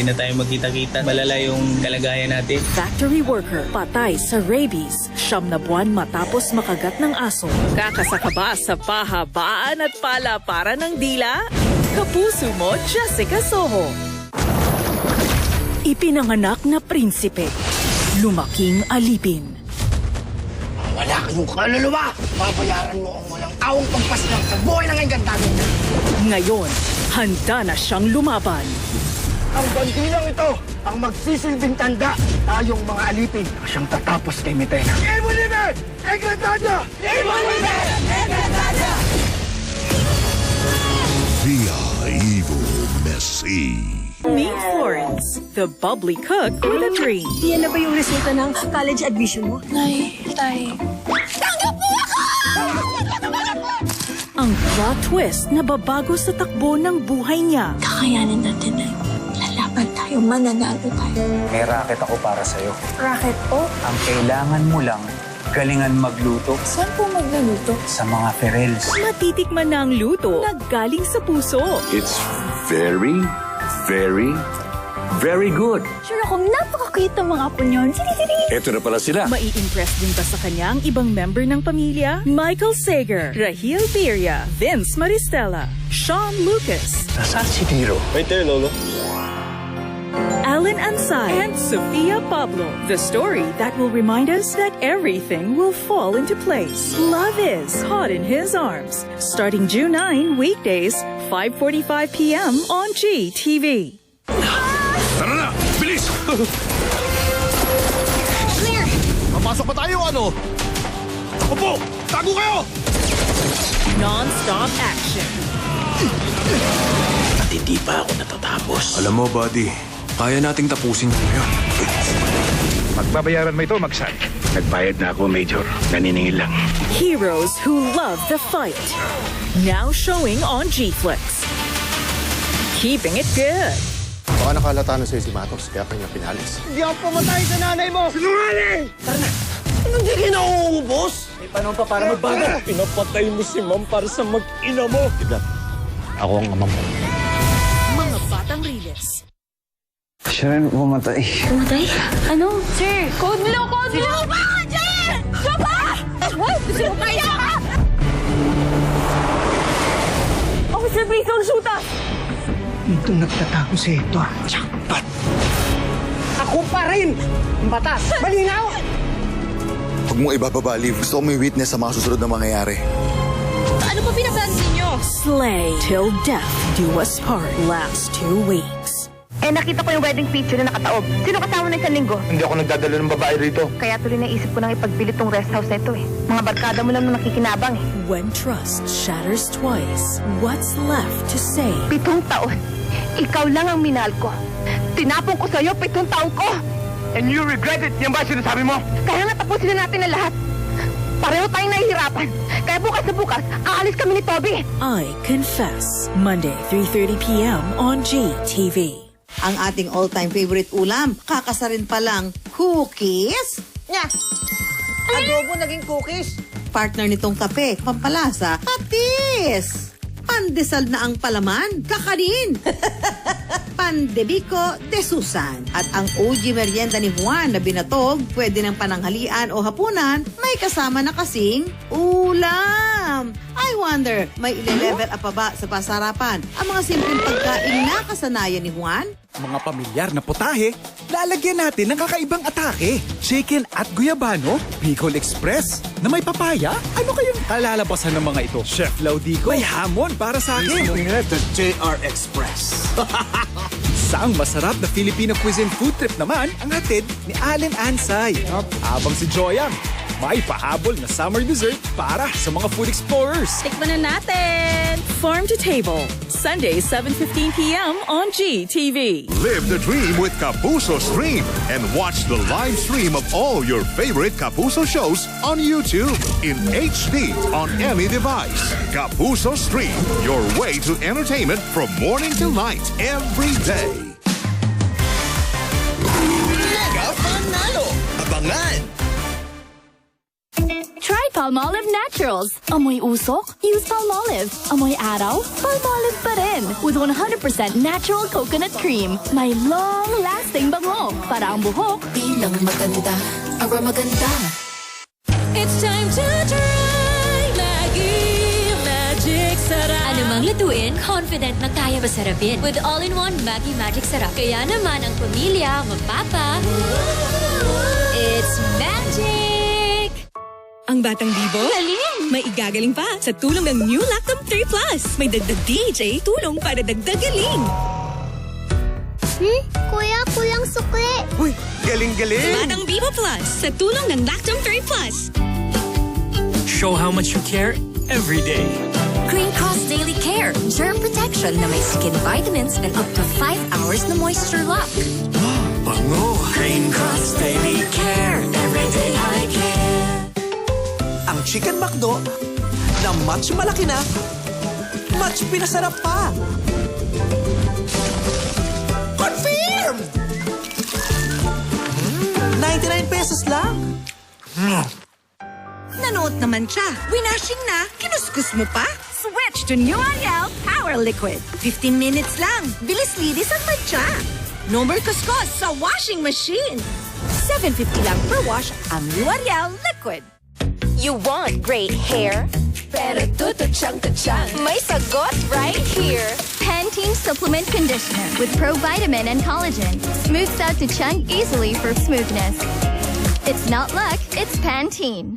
Hindi na tayo magkita-kita. Malala yung kalagayan natin. Factory worker, patay sa rabies. 9 na buwan matapos makagat ng aso. Kakasaka ba sa pahabaan at palaparan ng dila? Kapuso mo, Jessica Soho. Ipinanganak na prinsipe. Lumaking alipin. Wala kayong kaluluwa! Babayaran mo ang walang awang pagpaslang sa buhay ng enggantamin. Ngayon, handa na siyang lumaban. Ang bandilang ito ang magsisilbing tanda. Tayong mga alipin siyang tatapos kay Metena. Evolume! Enggantada! Evolume! Enggantada! Via Evil Messi. Meet Florence, the bubbly cook with a dream. Yan na ba yung resulta ng college admission mo? Nay, tay. Ang plot twist na babago sa takbo ng buhay niya. Kakayanin natin na lalaban tayo, mananalo tayo. May racket ako para sa'yo. Racket po? Ang kailangan mo lang, galingan magluto Saan po magluluto? sa mga Ferrells. Matitikman na ang luto na galing sa puso. It's very, very good. Sure akong napaka-cute ng mga apo niyon. Siri-siri! Ito na pala sila. Mai-impress din ba sa kanya ang ibang member ng pamilya? Michael Sager, Rahil Birria, Vince Maristella, Sean Lucas, Nasaan si Tiro? Alan Ansay, and Sofia Pablo. The story that will remind us that everything will fall into place. Love is caught in his arms. Starting June 9, weekdays, 5:45 p.m. on GTV. Tara na! Bilis! Papasok pa tayo, ano? Opo! Tago kayo! Non-stop action. At hindi pa ako natatapos. Alam mo, buddy, kaya nating tapusin yun. Magbabayaran mo ito, Magsan. Nagbayad na ako, Major. Naniningil lang. Heroes who love the fight. Now showing on G-Flex. Keeping it good. Baka nakalata na sa'yo si Matos, kaya kanya pinalis. Hindi ako pumatay sa nanay mo! Sinungaling! Tara na! Hindi ka nauubos? May panahon pa para magbago. Pinapatay mo si Ma'am para sa mag-ina mo. Ako ang ama mo. Mga batang riles. Siya rin pumatay. Pumatay? Ano? Sir! Code blue! Code blue! Supa ka dyan! Supa! What? Supa ka! Officer, please don't shoot us! Dito nagtatago si Hector. Jackpot! Ako pa rin! Ang batas! Malinaw! Huwag mong ibababa, Liv. Gusto ko may witness sa mga susunod na mangyayari. Ano pa pinaplan ninyo? Slay till death do us part. Last 2 weeks. Nakita ko yung wedding picture na nakataob. Sino kasama na isang linggo? Hindi ako nagdadala ng babae rito. Kaya tuloy naisip ko nang ipagpilit tong rest house na ito eh. Mga barkada mo lang na nakikinabang eh. When trust shatters twice, what's left to say? 7 taon. Ikaw lang ang minahal ko. Tinapon ko sa'yo 7 taon ko. And you regret it? Yan ba sinasabi mo? Kaya nga tapusin na natin ang lahat. Pareho tayong nahihirapan. Kaya bukas na bukas, aalis kami ni Toby. I Confess. Monday, 3:30 p.m. on GTV. Ang ating all-time favorite ulam, kakasarin pa lang, cookies? Nya! Adobo naging cookies. Partner nitong kape, pampalasa, patis! Pandesal na ang palaman, kakanin! Pandebiko de Susan. At ang OG merienda ni Juan na binatog, pwede ng pananghalian o hapunan, may kasama na kasing ulam. I wonder, may ile-level up pa ba sa pasarapan ang mga simpleng pagkain na kasanayan ni Juan? Mga pamilyar na putahe, lalagyan natin ng kakaibang atake. Chicken at guyabano, Bicol Express, na may papaya. Ano kayang kalalabasan ng mga ito? Chef Laudico, may hamon para sa akin. The JR Express. Saang masarap na Filipino cuisine food trip naman ang hatid ni Allen Ansay. Habang si Joyang, may pahabol na summer dessert para sa mga food explorers. Tikman na natin! Farm to Table, Sunday, 7:15 p.m. on GTV. Live the dream with Kapuso Stream and watch the live stream of all your favorite Kapuso shows on YouTube in HD on any device. Kapuso Stream, your way to entertainment from morning till night every day. Mega Panalo! Abangan! Tripod Palmolive Naturals. Amoy usok? Use Palmolive. Amoy araw? Palmolive pa rin. With 100% natural coconut cream. May long-lasting bango. Para ang buhok. Bilang maganda, aroma maganda. It's time to try Maggie Magic Sarap. Anumang lutuin, confident na kaya masarapin. With all-in-one Maggie Magic Sarap. Kaya naman ang pamilya mapapa. It's magic! Ang Batang Bibo, may igagaling pa sa tulong ng New Lactam 3 Plus. May dagdag DHA, tulong para dagdag galing. Kuya, kulang sukli. Uy, galing-galing! Batang Bibo Plus sa tulong ng Lactam 3 Plus. Show how much you care every day. Green Cross Daily Care. Germ protection na may skin vitamins and up to 5 hours na moisture lock. Bango. Green Cross Daily Care. Every day I care. Ang Chicken McDo na much malaki na, much pinasarap pa. Confirm! 99 pesos lang. Nanood naman siya. Winashing na, kinuskus mo pa. Switch to New Ariel Power Liquid. 15 minutes lang. Bilis linis ang matcha. No more kuskus sa washing machine. $7.50 lang per wash ang New Ariel Liquid. You want great hair? Pero tututsyang-tutsyang. May sagot right here. Pantene Supplement Conditioner with provitamin and collagen. Smooths out to chunk easily for smoothness. It's not luck, it's Pantene.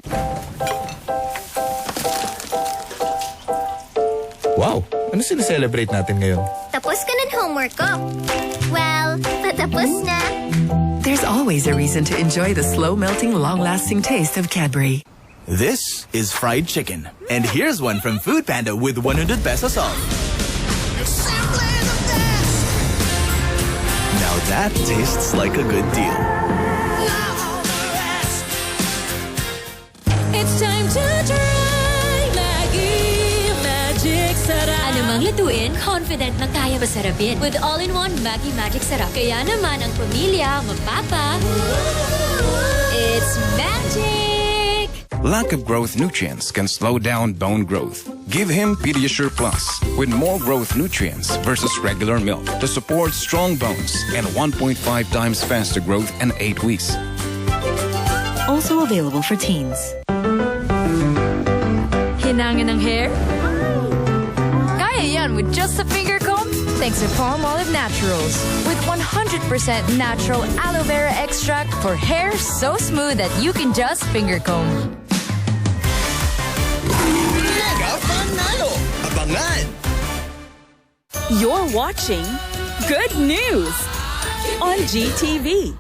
Wow, ano sineselebrate natin ngayon? Tapos ka ng homework ko. Well, patapos na. There's always a reason to enjoy the slow-melting, long-lasting taste of Cadbury. This is fried chicken. And here's one from Food Panda with 100 pesos off. Now that tastes like a good deal. It's time to try Maggie Magic Sarap. Anumang lutuin, confident na kaya masarapin. With all-in-one Maggie Magic Sarap. Kaya naman ang pamilya mapapa. It's magic! Lack of growth nutrients can slow down bone growth. Give him Pediasure Plus with more growth nutrients versus regular milk to support strong bones and 1.5 times faster growth in 8 weeks. Also available for teens. Hinangan ng hair? Kaya yan with just a finger comb? Thanks to Palmolive Naturals. With 100% natural aloe vera extract for hair so smooth that you can just finger comb. Abangan! You're watching Good News on GTV.